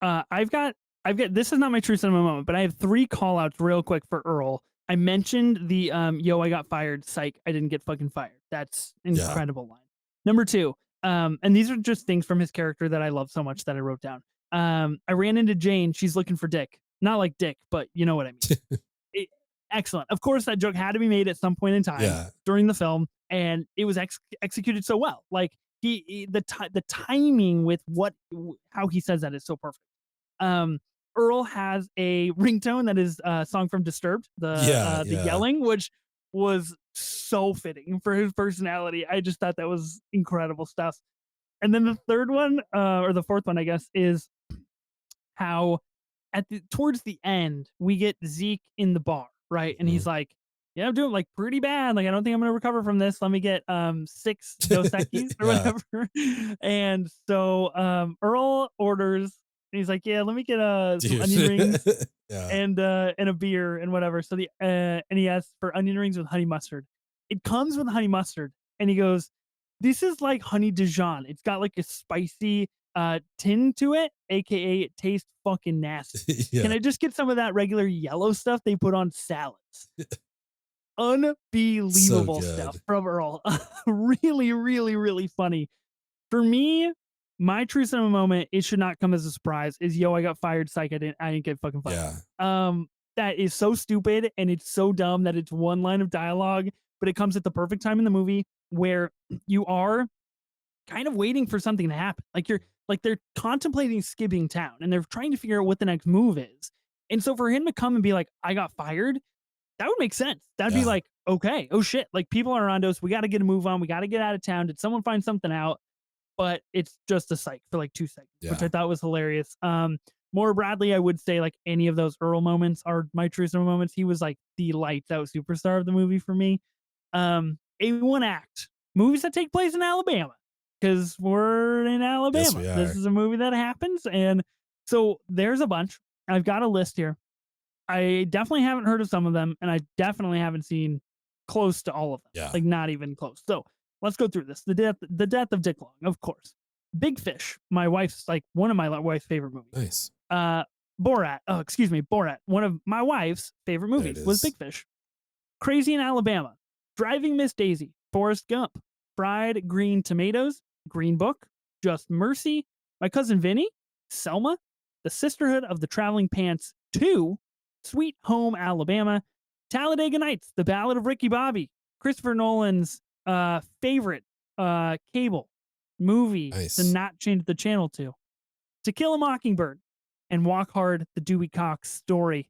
I've got this is not my true cinema moment, but I have 3 call outs real quick for Earl. I mentioned the, "Yo, I got fired. Psych, I didn't get fucking fired." That's
Yeah.
incredible line. Number 2, and these are just things from his character that I love so much that I wrote down. "I ran into Jane. She's looking for dick." Not like dick, but you know what I mean. It excellent. Of course, that joke had to be made at some point in time
Yeah.
during the film, and it was executed so well. Like, the timing with how he says that is so perfect. Um, Earl has a ringtone that is a song from Disturbed,
Yeah.
the
Yeah.
yelling, which was so fitting for his personality. I just thought that was incredible stuff. And then the third one, or the fourth one, I guess, is how towards the end we get Zeke in the bar, right? And
Mhm.
he's like, "Yeah, I'm doing like pretty bad. Like, I don't think I'm gonna recover from this. Let me get 6 Dos Equis or
Yeah.
whatever." And so Earl orders, and he's like, "Yeah, let me get some
Dude.
onion rings
Yeah.
and a beer and whatever." So and he asks for onion rings with honey mustard. It comes with honey mustard, and he goes, "This is like honey Dijon. It's got like a spicy tin to it, aka it tastes fucking nasty. Can
Yeah.
I just get some of that regular yellow stuff they put on salads?"
So
Unbelievable stuff
good.
from Earl. Really, really, really funny. For me, my true cinema moment, it should not come as a surprise, is "Yo, I got fired, psych, I didn't get fucking fired."
Yeah.
That is so stupid and it's so dumb that it's one line of dialogue, but it comes at the perfect time in the movie where you are kind of waiting for something to happen. They're contemplating skipping town and they're trying to figure out what the next move is. And so for him to come and be like, "I got fired," that would make sense. That'd be
Yeah.
like, okay, oh shit, like people are around us. We got to get a move on. We got to get out of town. Did someone find something out? But it's just a psych for like 2 seconds, which I
Yeah.
thought was hilarious. More Bradley, I would say like any of those Earl moments are my true cinema moments. He was like the lights out superstar of the movie for me. A1 act movies that take place in Alabama because we're in
Yes,
Alabama.
we
This
are.
is a movie that happens, and so there's a bunch. I've got a list here. I definitely haven't heard of some of them, and I definitely haven't seen close to all of them.
Yeah.
Like not even close. So let's go through this. The death of Dick Long, of course. Big Fish, my wife's like one of my wife's favorite movies.
Nice.
Borat. Oh, excuse me, Borat. One of my wife's favorite
There it
movies was
is.
Big Fish. Crazy in Alabama, Driving Miss Daisy, Forrest Gump, Fried Green Tomatoes, Green Book, Just Mercy, My Cousin Vinny, Selma, The Sisterhood of the Traveling Pants 2, Sweet Home Alabama, Talladega Nights, The Ballad of Ricky Bobby, Christopher Nolan's favorite cable movie to
Nice.
not change the channel To Kill a Mockingbird, and Walk Hard, the Dewey Cox story.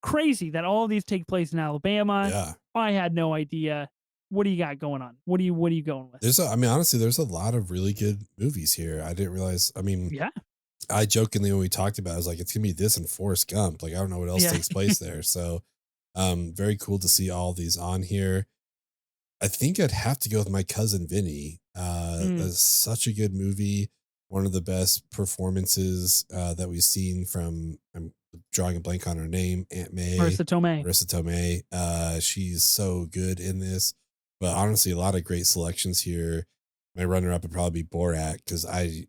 Crazy that all of these take place in Alabama.
Yeah.
I had no idea. What do you got going on? What are you going with?
I mean, honestly, there's a lot of really good movies here. I didn't realize. I mean,
Yeah.
I jokingly when we talked about it, I was like, it's gonna be this and Forrest Gump. Like, I don't know what else
Yeah.
takes place there. So very cool to see all these on here. I think I'd have to go with My Cousin Vinny.
Mm.
That's such a good movie. One of the best performances that we've seen from. I'm drawing a blank on her name, Aunt May,
Marissa Tomei.
Marissa Tomei. She's so good in this. But honestly, a lot of great selections here. My runner up would probably be Borat because I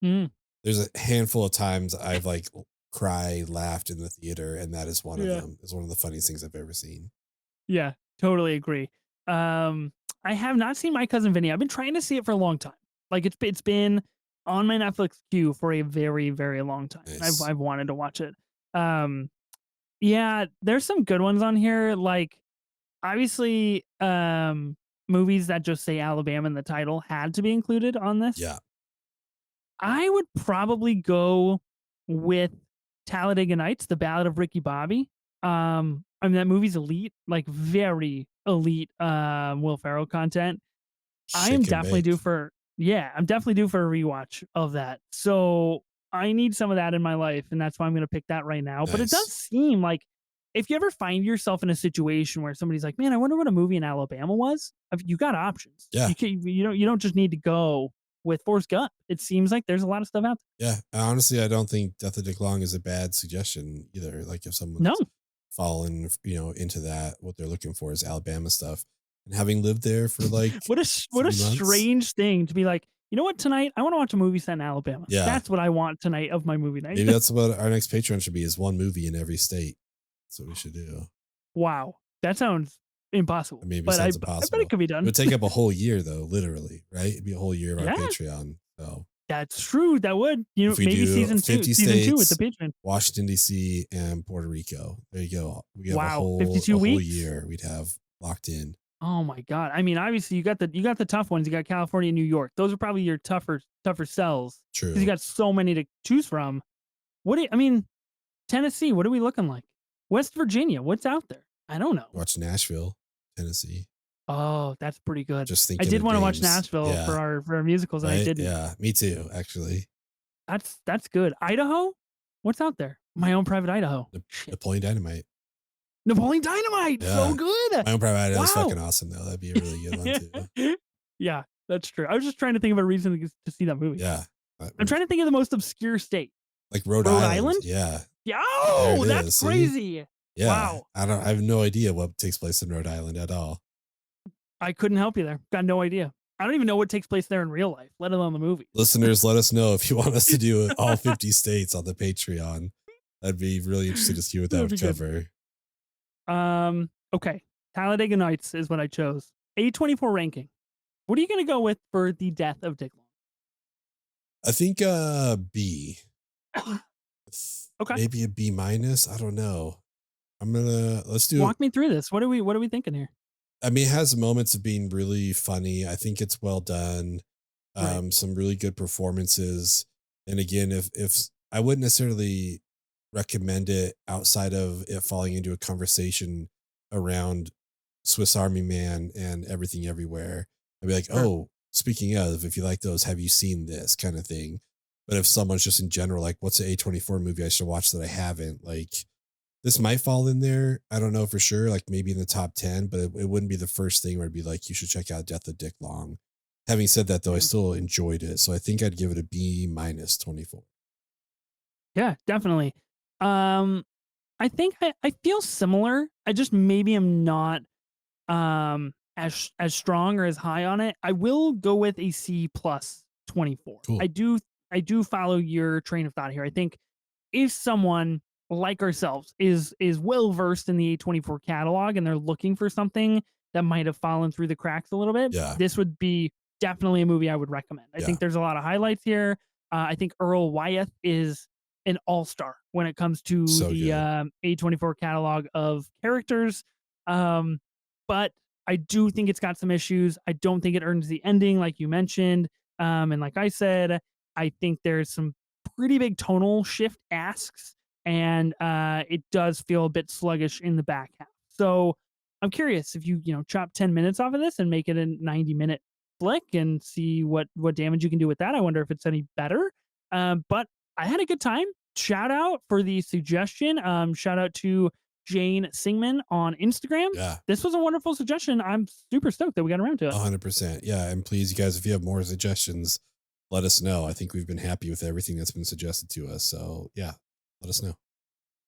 Mm.
there's a handful of times I've like cried, laughed in the theater, and that is one of
Yeah.
them. It's one of the funniest things I've ever seen.
Yeah. Totally agree. Um, I have not seen My Cousin Vinny. I've been trying to see it for a long time. Like it's been on my Netflix queue for a very, very long time.
Nice.
I've wanted to watch it. Um, yeah, there's some good ones on here. Like obviously, movies that just say Alabama in the title had to be included on this.
Yeah.
I would probably go with Talladega Nights, The Ballad of Ricky Bobby. I mean that movie's elite, like very elite Will Ferrell content. I am
Shake and
definitely due
bake.
for yeah, I'm definitely due for a rewatch of that. So I need some of that in my life, and that's why I'm gonna pick that right now. But it does
Nice.
seem like if you ever find yourself in a situation where somebody's like, "Man, I wonder what a movie in Alabama was," you got options.
Yeah.
You don't just need to go with Forrest Gump. It seems like there's a lot of stuff out
Yeah. Honestly, I don't think Death of Dick Long is a bad suggestion either. Like if
there.
someone's
No,
fallen, into that, what they're looking for is Alabama stuff. And having lived there for like
what a
3 months.
strange thing to be like. You know what? Tonight I want to watch a movie set in Alabama.
Yeah.
That's what I want tonight of my movie night.
Maybe that's what our next Patreon should be is one movie in every state. That's what we should do.
Wow, that sounds impossible,
Maybe
but
sounds
I bet it
impossible.
could be
It
done.
would take up a whole year though, literally, right? It'd be a whole year of our
Yeah,
Patreon. So
that's true. That would
if we
maybe
do
season 2
50
season 2 with the
states,
Patreon.
Washington, DC, and Puerto Rico. There you go. We have
Wow,
a
52
whole
weeks.
year we'd have locked in.
Oh my god. I mean, obviously you got the tough ones. You got California and New York. Those are probably your tougher sells because you
True.
got so many to choose from. I mean, Tennessee. What are we looking like? West Virginia. What's out there? I don't know.
Watch Nashville, Tennessee.
Oh, that's pretty good.
Just
I
thinking
did
of
want to watch
names.
Nashville
Yeah.
for our musicals, and I
Right?
didn't.
Yeah. Me too, actually.
That's good. Idaho? What's out there? My Own Private Idaho.
Na-
Shit.
Napoleon Dynamite.
Napoleon Dynamite. So
Yeah.
good.
My Own Private Idaho is
Wow.
fucking awesome though. That'd be a really good one too.
Yeah, that's true. I was just trying to think of a reason to see that movie.
Yeah.
I'm trying to think of the most obscure state.
Like Rhode
Rhode
Island.
Island?
Yeah.
Yeah.
There it
Oh, that's
is. See?
crazy.
Yeah.
Wow.
I have no idea what takes place in Rhode Island at all.
I couldn't help you there. Got no idea. I don't even know what takes place there in real life, let alone the movie.
Listeners, let us know if you want us to do all 50 states on the Patreon. I'd be really interested to see what that
That'd
would
be good.
cover.
Okay. Talladega Nights is what I chose. A24 ranking. What are you going to go with for the death of Dick
I think B.
Long? Okay.
Maybe a B minus. I don't know. Let's do
Walk me through this. What are we thinking here?
I mean, it has moments of being really funny. I think it's well done.
Right.
Some really good performances. And again, if I wouldn't necessarily recommend it outside of it falling into a conversation around Swiss Army Man and Everything Everywhere, I'd be like,
Sure.
oh, speaking of, if you like those, have you seen this kind of thing? But if someone's just in general, like, what's an A24 movie I should watch that I haven't? Like, this might fall in there. I don't know for sure, like maybe in the top 10, but it wouldn't be the first thing where I'd be like, you should check out Death of Dick Long. Having said that, though, I
Yeah.
still enjoyed it. So I think I'd give it a B minus 24.
Yeah, definitely. Um, I think I feel similar. I just maybe am not as strong or as high on it. I will go with a C plus 24.
Cool.
I do follow your train of thought here. I think if someone like ourselves is well versed in the A24 catalog and they're looking for something that might have fallen through the cracks a little bit,
Yeah.
this would be definitely a movie I would recommend. I
Yeah.
think there's a lot of highlights here. I think Earl Wyeth is an all-star when it comes to
So
the
good.
A24 catalog of characters. Um, but I do think it's got some issues. I don't think it earns the ending, like you mentioned. And like I said, I think there's some pretty big tonal shift asks, and it does feel a bit sluggish in the back half. So I'm curious if you chop 10 minutes off of this and make it a 90-minute flick and see what damage you can do with that. I wonder if it's any better. But I had a good time. Shout out for the suggestion. Shout out to Jane Singman on Instagram.
Yeah.
This was a wonderful suggestion. I'm super stoked that we got around to it.
100%. Yeah. And please, you guys, if you have more suggestions, let us know. I think we've been happy with everything that's been suggested to us. So yeah, let us know.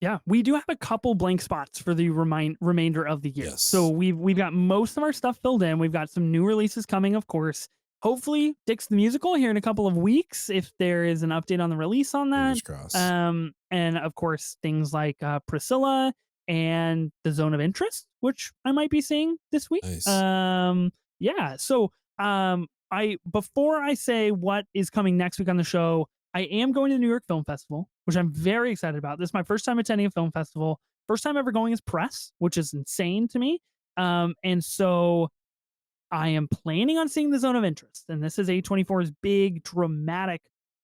Yeah, we do have a couple blank spots for the remainder of the year. So
Yes.
we've got most of our stuff filled in. We've got some new releases coming, of course. Hopefully, Dick's the Musical here in a couple of weeks if there is an update on the release on that.
Fingers crossed.
And of course, things like Priscilla and The Zone of Interest, which I might be seeing this week.
Nice.
Yeah. So I before I say what is coming next week on the show, I am going to the New York Film Festival, which I'm very excited about. This is my first time attending a film festival, first time ever going as press, which is insane to me. And so I am planning on seeing The Zone of Interest, and this is A24's big dramatic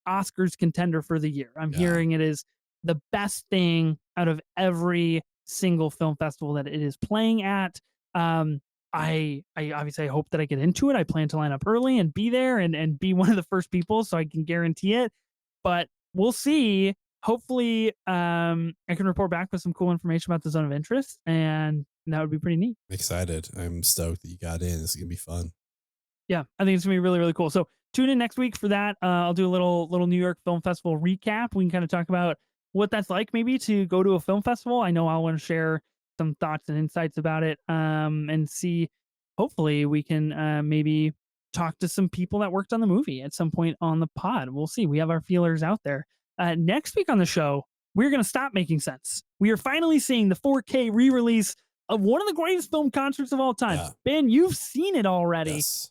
Oscars contender for the year. I'm
Yeah.
hearing it is the best thing out of every single film festival that it is playing at. Um, I obviously hope that I get into it. I plan to line up early and be there and be one of the first people so I can guarantee it. But we'll see. Hopefully, I can report back with some cool information about the Zone of Interest, and that would be pretty neat.
I'm excited. I'm stoked that you got in. This is going to be fun.
Yeah, I think it's gonna be really, really cool. So tune in next week for that. I'll do a little New York Film Festival recap. We can kind of talk about what that's like, maybe to go to a film festival. I know I want to share some thoughts and insights about it, and see. Hopefully, we can maybe talk to some people that worked on the movie at some point on the pod. We'll see. We have our feelers out there. Next week on the show, we're gonna stop making sense. We are finally seeing the 4K re-release of one of the greatest film concerts of all time.
Yeah.
Ben, you've seen it already.
Yes.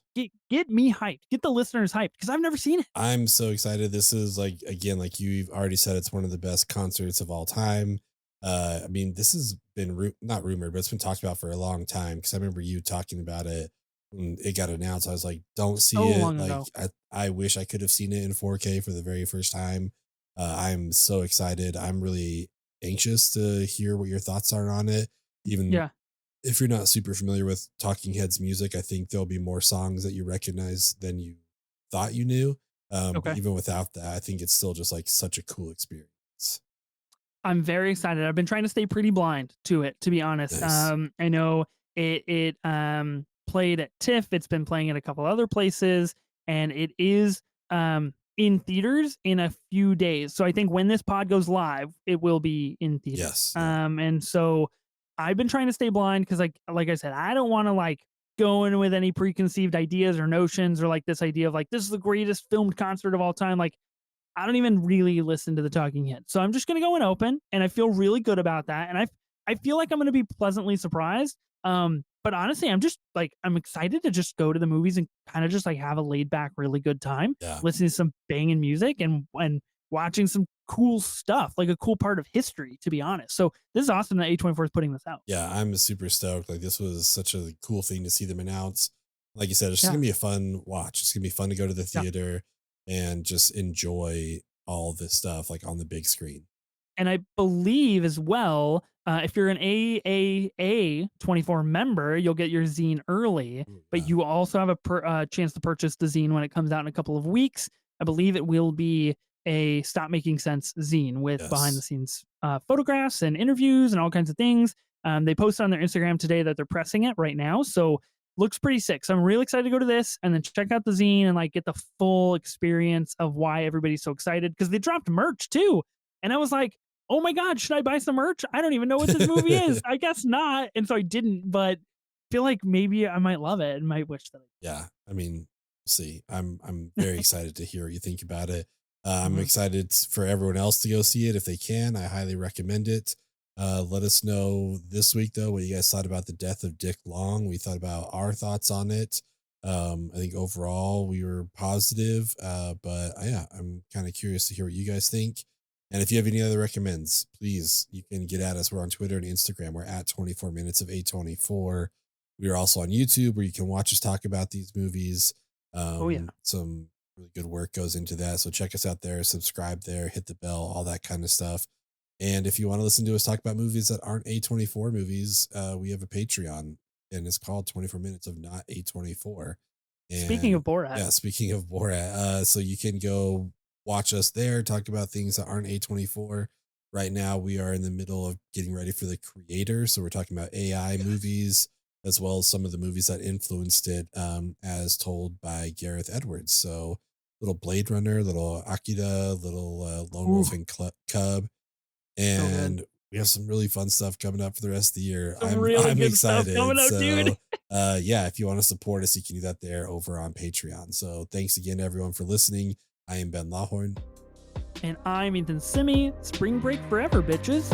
Get me hyped. Get the listeners hyped because I've never seen it.
I'm so excited. This is like, again, like you've already said, it's one of the best concerts of all time. I mean, this has been not rumored, but it's been talked about for a long time. Because I remember you talking about it when it got announced. I was like, don't
So
see it.
long
Like,
ago.
I wish I could have seen it in 4K for the very first time. I'm so excited. I'm really anxious to hear what your thoughts are on it. Even
Yeah.
if you're not super familiar with Talking Heads music, I think there'll be more songs that you recognize than you thought you knew. But
Okay.
even without that, I think it's still just like such a cool experience.
I'm very excited. I've been trying to stay pretty blind to it, to be honest.
Nice.
I know it played at TIFF. It's been playing at a couple other places, and it is in theaters in a few days. So I think when this pod goes live, it will be in theaters.
Yes. Yeah.
And so I've been trying to stay blind because like I said, I don't want to like go in with any preconceived ideas or notions or like this idea of like this is the greatest filmed concert of all time. Like I don't even really listen to the Talking Heads. So I'm just gonna go in open, and I feel really good about that. And I feel like I'm gonna be pleasantly surprised. But honestly, I'm excited to just go to the movies and kind of just like have a laid back, really good time,
Yeah.
listening to some banging music and watching some cool stuff, like a cool part of history, to be honest. So this is awesome that A24 is putting this out.
Yeah. I'm super stoked. Like, this was such a cool thing to see them announce. Like you said, it's just
Yeah.
going to be a fun watch. It's going to be fun to go to the
Yeah.
theater and just enjoy all this stuff like on the big screen.
And I believe as well, if you're an AAA 24 member, you'll get your zine early,
Ooh,
but
yeah.
you also have a chance to purchase the zine when it comes out in a couple of weeks. I believe it will be a Stop Making Sense zine with behind the
Yes.
scenes photographs and interviews and all kinds of things. They posted on their Instagram today that they're pressing it right now. So looks pretty sick. So I'm really excited to go to this and then check out the zine and like get the full experience of why everybody's so excited because they dropped merch too. And I was like, oh my God, should I buy some merch? I don't even know what this movie is. I guess not. And so I didn't, but feel like maybe I might love it and might wish that
Yeah, I mean, we'll see. I'm very excited to hear what you think about it. I'm
Mhm.
excited for everyone else to go see it if they can. I highly recommend it. Let us know this week though what you guys thought about the death of Dick Long. We thought about our thoughts on it. I think overall we were positive, but yeah, I'm kind of curious to hear what you guys think. And if you have any other recommends, please you can get at us. We're on Twitter and Instagram. We're at 24 minutes of A24. We are also on YouTube where you can watch us talk about these movies.
Oh yeah.
Some really good work goes into that. So check us out there, subscribe there, hit the bell, all that kind of stuff. And if you want to listen to us talk about movies that aren't A24 movies, we have a Patreon and it's called 24 Minutes of Not A24.
Speaking
And
of Borat,
yeah, speaking of Borat, so you can go watch us there, talk about things that aren't A24. Right now, we are in the middle of getting ready for the creator. So we're talking about AI movies, as well as some of the movies that influenced it, as told by Gareth Edwards. So little Blade Runner, little Akira, little Lone
ooh,
Wolf and Cub,
so good.
and we have some really fun stuff coming up for the rest of the year.
Some
I'm
really
I'm
good stuff
excited.
coming up, dude.
So yeah, if you want to support us, you can do that there over on Patreon. So thanks again everyone for listening. I am Ben Lawhorn.
And I'm Ethan Simi. Spring break forever, bitches.